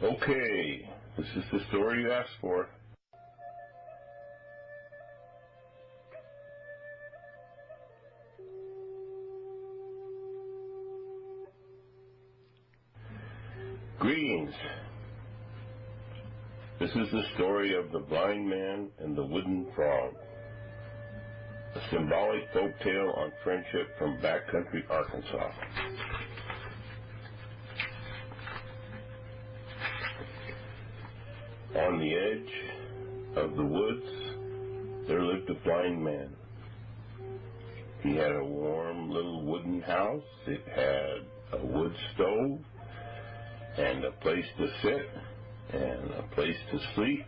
Okay, this is the story you asked for. Greetings. This is the story of the blind man and the wooden frog. A symbolic folk tale on friendship from backcountry Arkansas. On the edge of the woods, there lived a blind man. He had a warm little wooden house. It had a wood stove and a place to sit and a place to sleep.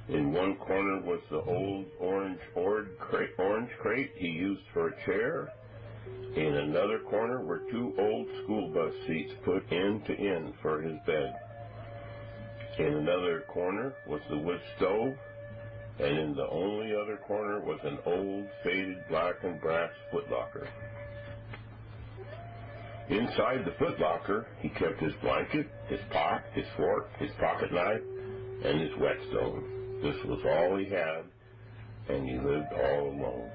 In one corner was the old orange crate he used for a chair. In another corner were two old school bus seats put end to end for his bed. In another corner was the wood stove, and in the only other corner was an old, faded black and brass footlocker. Inside the footlocker, he kept his blanket, his pot, his fork, his pocket knife, and his whetstone. This was all he had, and he lived all alone.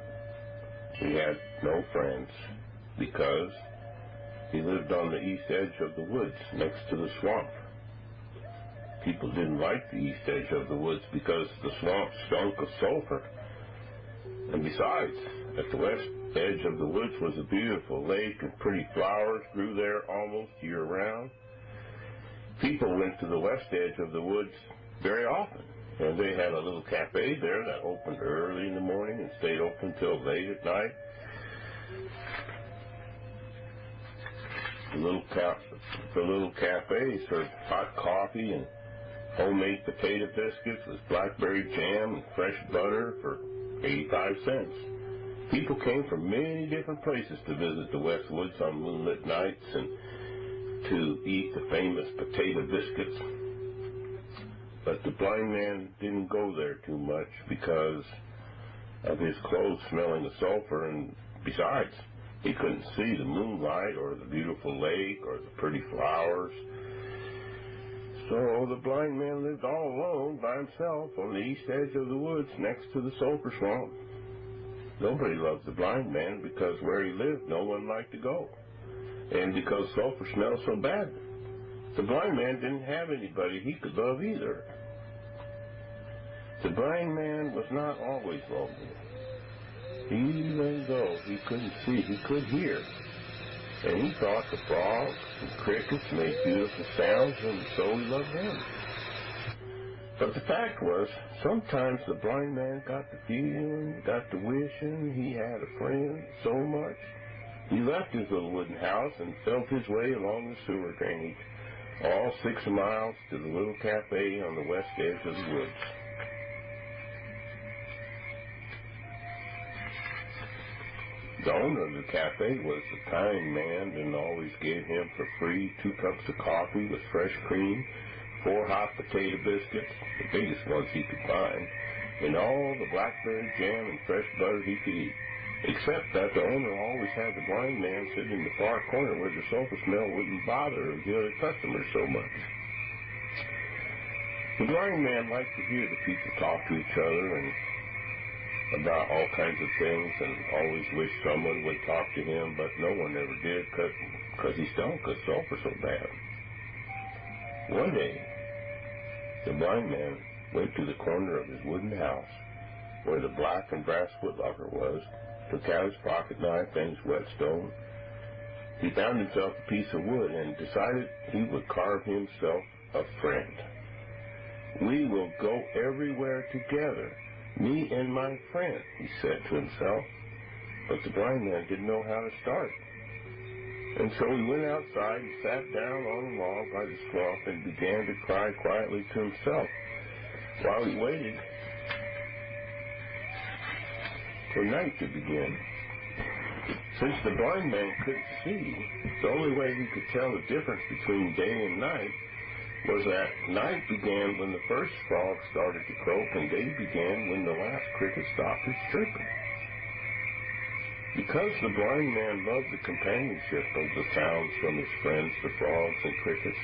He had no friends, because he lived on the east edge of the woods, next to the swamp. People didn't like the east edge of the woods because the swamp stunk of sulfur. And besides, at the west edge of the woods was a beautiful lake, and pretty flowers grew there almost year-round. People went to the west edge of the woods very often, and they had a little cafe there that opened early in the morning and stayed open till late at night. The little cafe served hot coffee and homemade potato biscuits with blackberry jam and fresh butter for 85 cents. People came from many different places to visit the West Woods on moonlit nights and to eat the famous potato biscuits. But the blind man didn't go there too much because of his clothes smelling of sulfur, and besides, he couldn't see the moonlight or the beautiful lake or the pretty flowers. So the blind man lived all alone by himself on the east edge of the woods next to the sulfur swamp. Nobody loved the blind man because where he lived no one liked to go, and because sulfur smelled so bad. The blind man didn't have anybody he could love either. The blind man was not always lonely. Even though he couldn't see, he could hear. And he thought the frogs and crickets made beautiful sounds, and so he loved them. But the fact was, sometimes the blind man got to feeling, got to wishing he had a friend so much. He left his little wooden house and felt his way along the sewer drainage, all 6 miles to the little cafe on the west edge of the woods. The owner of the cafe was a kind man and always gave him for free 2 cups of coffee with fresh cream, 4 hot potato biscuits, the biggest ones he could find, and all the blackberry jam and fresh butter he could eat, except that the owner always had the blind man sit in the far corner where the sulfur smell wouldn't bother the other customers so much. The blind man liked to hear the people talk to each other and about all kinds of things, and always wished someone would talk to him, but no one ever did because he stunk of sulfur so bad. One day, the blind man went to the corner of his wooden house where the black and brass footlocker was, took out his pocket knife and his whetstone. He found himself a piece of wood and decided he would carve himself a friend. "We will go everywhere together, me and my friend," he said to himself. But the blind man didn't know how to start. And so he went outside and sat down on a log by the swamp and began to cry quietly to himself while he waited for night to begin. Since the blind man couldn't see, the only way he could tell the difference between day and night was that night began when the first frog started to croak, and day began when the last cricket stopped its chirping. Because the blind man loved the companionship of the sounds from his friends, the frogs and crickets,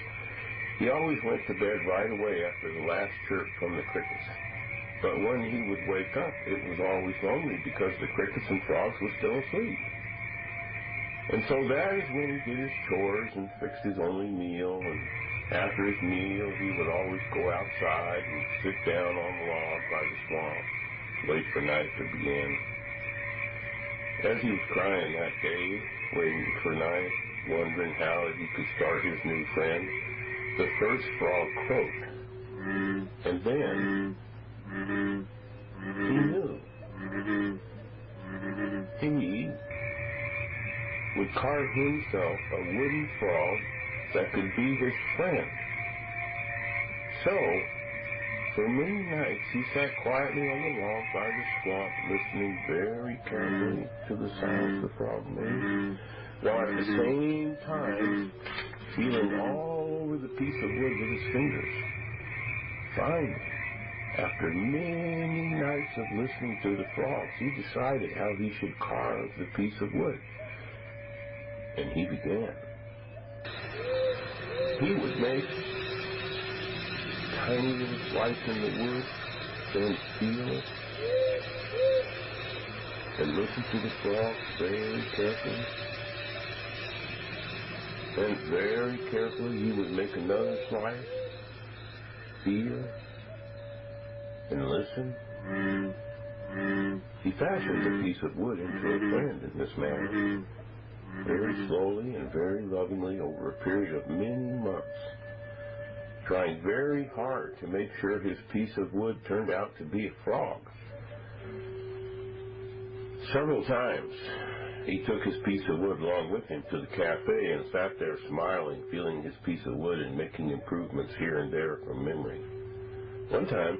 He always went to bed right away after the last chirp from the crickets. But when he would wake up, it was always lonely because the crickets and frogs were still asleep. And so that is when he did his chores and fixed his only meal, and after his meal he would always go outside and sit down on the log by the swamp, wait for night to begin. As he was crying that day, waiting for night, wondering how he could start his new friend, the first frog croaked. And then he knew. He would carve himself a wooden frog that could be his friend. So, for many nights he sat quietly on the log by the swamp, listening very carefully to the sounds the frog made, while at the same time feeling all over the piece of wood with his fingers. Finally, after many nights of listening to the frogs, he decided how he should carve the piece of wood. And he began. He would make tiny little slices in the wood, then feel it, and listen to the frogs very carefully. And very carefully he would make another slice, feel, and listen. He fashioned the piece of wood into a friend in this manner, very slowly and very lovingly over a period of many months, trying very hard to make sure his piece of wood turned out to be a frog. Several times he took his piece of wood along with him to the cafe and sat there smiling, feeling his piece of wood and making improvements here and there from memory. One time,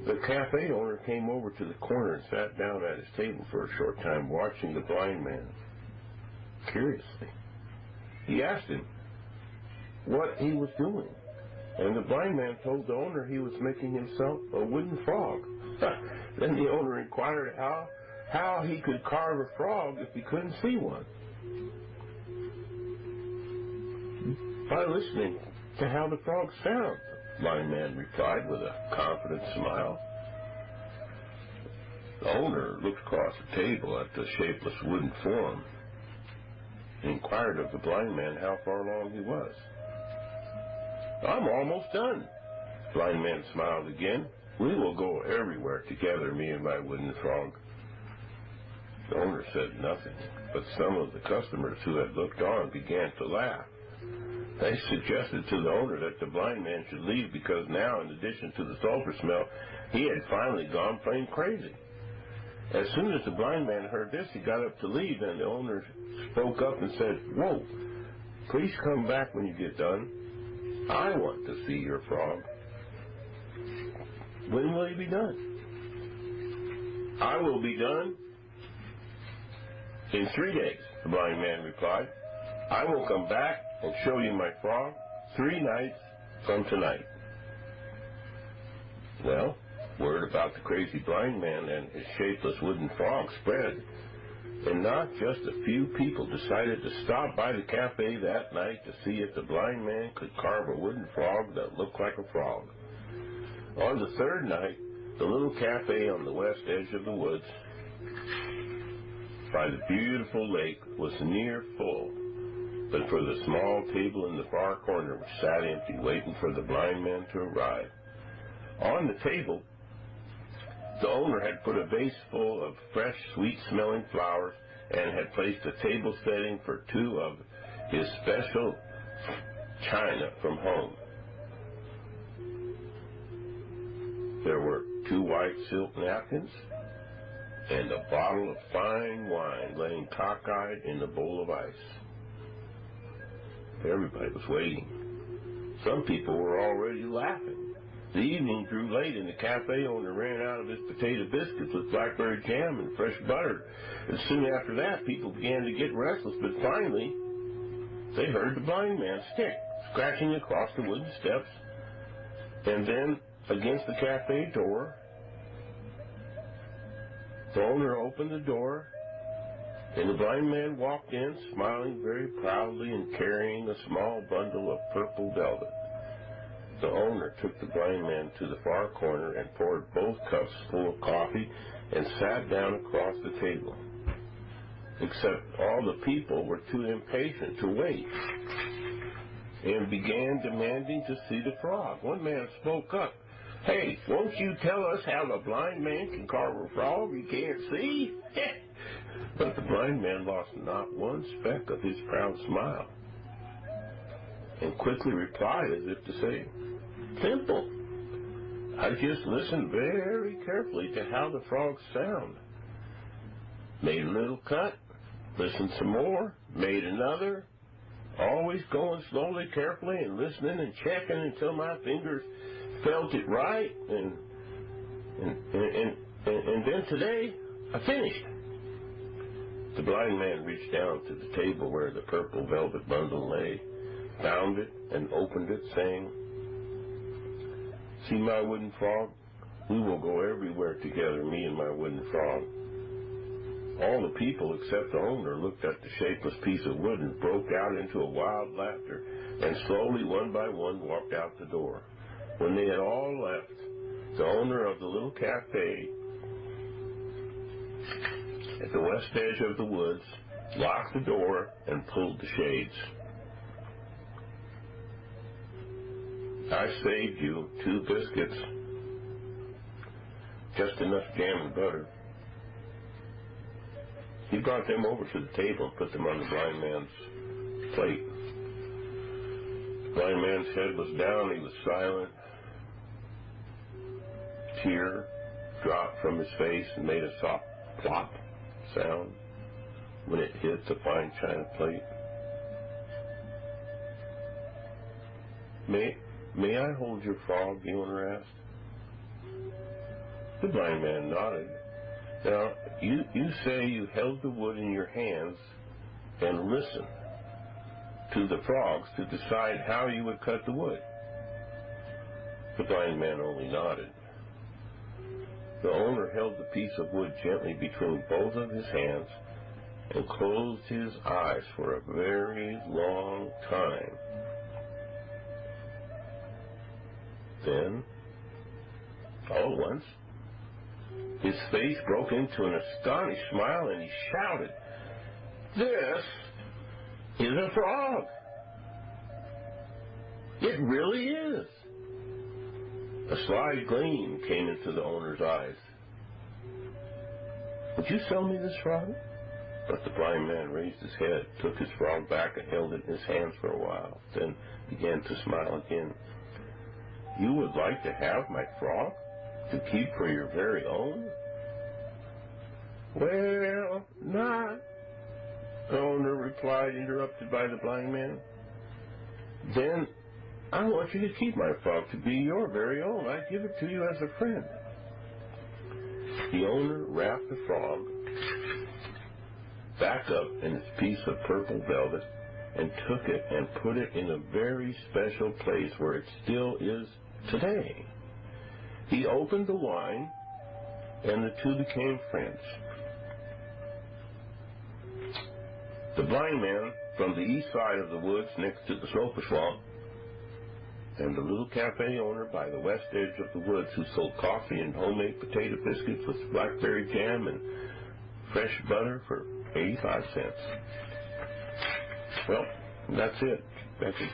the cafe owner came over to the corner and sat down at his table for a short time, watching the blind man curiously. He asked him what he was doing, and the blind man told the owner he was making himself a wooden frog. Then the owner inquired how he could carve a frog if he couldn't see one. By listening to how the frogs sound, the blind man replied with a confident smile. The owner looked across the table at the shapeless wooden form and inquired of the blind man how far along he was. "I'm almost done." The blind man smiled again. "We will go everywhere together, me and my wooden frog." The owner said nothing, but some of the customers who had looked on began to laugh. They suggested to the owner that the blind man should leave because now, in addition to the sulfur smell, he had finally gone plain crazy. As soon as the blind man heard this, he got up to leave, and the owner spoke up and said, "Whoa, please come back when you get done. I want to see your frog." "When will you be done?" "I will be done in 3 days, the blind man replied. "I will come back and show you my frog 3 nights from tonight." Well, word about the crazy blind man and his shapeless wooden frog spread, and not just a few people decided to stop by the cafe that night to see if the blind man could carve a wooden frog that looked like a frog. On the 3rd night, the little cafe on the west edge of the woods by the beautiful lake was near full, but for the small table in the far corner which sat empty, waiting for the blind man to arrive. On the table, the owner had put a vase full of fresh, sweet-smelling flowers and had placed a table setting for 2 of his special china from home. There were 2 white silk napkins and a bottle of fine wine laying cockeyed in a bowl of ice. Everybody was waiting. Some people were already laughing. The evening grew late, and the cafe owner ran out of his potato biscuits with blackberry jam and fresh butter. And soon after that, people began to get restless, but finally, they heard the blind man's stick scratching across the wooden steps, and then against the cafe door. The owner opened the door, and the blind man walked in, smiling very proudly and carrying a small bundle of purple velvet. The owner took the blind man to the far corner and poured both cups full of coffee and sat down across the table. Except all the people were too impatient to wait and began demanding to see the frog. One man spoke up. "Hey, won't you tell us how the blind man can carve a frog he can't see?" But the blind man lost not one speck of his proud smile and quickly replied as if to say, "Simple. I just listened very carefully to how the frogs sound. Made a little cut, listened some more, made another, always going slowly, carefully, and listening and checking until my fingers felt it right, and then today I finished." The blind man reached down to the table where the purple velvet bundle lay, found it, and opened it, saying, "See my wooden frog? We will go everywhere together, me and my wooden frog." All the people except the owner looked at the shapeless piece of wood and broke out into a wild laughter, and slowly, one by one, walked out the door. When they had all left, the owner of the little cafe at the west edge of the woods locked the door and pulled the shades. "I saved you 2 biscuits, just enough jam and butter." He brought them over to the table and put them on the blind man's plate. The blind man's head was down. He was silent. A tear dropped from his face and made a soft plop sound when it hit the fine china plate. May I hold your frog?" the owner asked. The blind man nodded. "Now, you say you held the wood in your hands and listened to the frogs to decide how you would cut the wood." The blind man only nodded. The owner held the piece of wood gently between both of his hands and closed his eyes for a very long time. Then, all at once, his face broke into an astonished smile, and he shouted, "This is a frog! It really is!" A sly gleam came into the owner's eyes. "Would you sell me this frog?" But the blind man raised his head, took his frog back, and held it in his hands for a while, then began to smile again. "You would like to have my frog to keep for your very own?" "Well, not," the owner replied, interrupted by the blind man. "Then I want you to keep my frog to be your very own. I give it to you as a friend." The owner wrapped the frog back up in its piece of purple velvet and took it and put it in a very special place where it still is today. He opened the wine, and the two became friends. The blind man from the east side of the woods next to the sofa swamp, and the little cafe owner by the west edge of the woods who sold coffee and homemade potato biscuits with blackberry jam and fresh butter for 85 cents. Well, that's it. That's it.